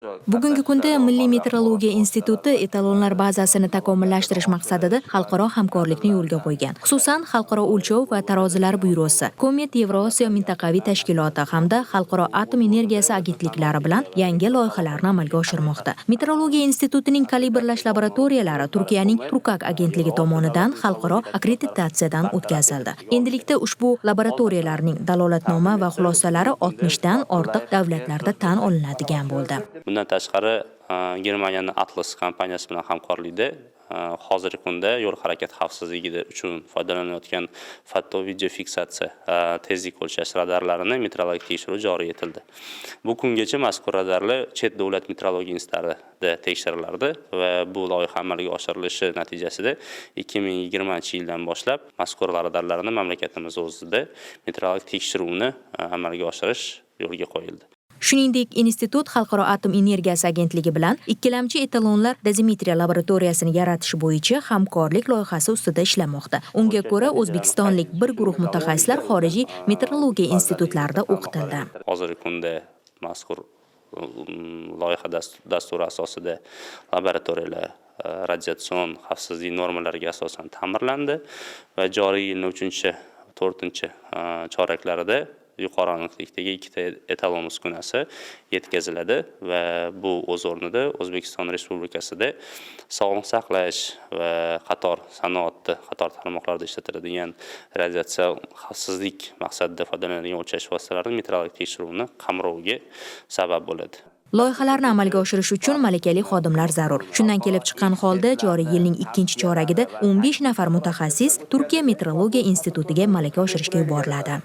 Bugungi kunda Milliy meteorologiya instituti etalonlar bazasini takomillashtirish maqsadida xalqaro hamkorlikni yo'lga qo'ygan. Xususan, Xalqaro o'lchov va tarozilar byurosi, Komet Yevrosiyo mintaqaviy tashkiloti hamda Xalqaro atom energiyasi agentliklari bilan yangi loyihalarni amalga oshirmoqda. Meteorologiya institutining kalibrlash laboratoriyalari Turkiyaning Turkak agentligi tomonidan xalqaro akkreditatsiyadan o'tkazildi. Endilikda ushbu laboratoriyalarning dalolatnoma va xulosalari 60 dan ortiq davlatlarda tan olinadigan bo'ldi. Bundan tashqari, Germaniyaning Atlas kompaniyasi bilan hamkorlikda hozirgi kunda yo'l harakati xavfsizligi uchun foydalanilayotgan foto-video fiksatsiya tezlik o'lchash radarlarini metrologik tekshiruv joriy etildi. Bu kungacha mazkur radarlar chet davlat metrologiya institutlarida tekshirilardi va bu loyiha amalga oshirilishi natijasida 2020-yildan boshlab mazkur radarlarni mamlakatimiz o'zida metrologik tekshiruvni amalga oshirish yo'lga qo'yildi. Shuningdek, institut Xalqaro atom energiyasi agentligi bilan ikkilamchi etalonlar dozimetriya laboratoriyasini yaratish bo'yicha hamkorlik loyihasi ustida ishlamoqda. Unga ko'ra, o'zbekistonlik bir guruh mutaxassislar xorijiy meteorologiya institutlarida o'qitildi. Hozirgi kunda mazkur loyiha dasturi asosida laboratoriyalar radiatsion xavfsizlik normalariga asosan ta'mirlandi va joriy yilning 3-4 choraklarida yuqori aniqlikdagi 2 etalon uskunasi yetkaziladi va bu o'z o'rnida O'zbekiston Respublikasida sog'liqni saqlash va qator sanoatda, qator tarmoqlarda ishlatiladigan radiatsion xavfsizlik maqsadida foydalaniladigan o'lchash vositalarining metrologik tekshiruvini qamroviga sabab bo'ladi. Loyihalarni amalga oshirish uchun malakali xodimlar zarur. Shundan kelib chiqqan holda joriy yilning 2-choragida 15 nafar mutaxassis Turkiya meteorologiya institutiga malaka oshirishga yuboriladi.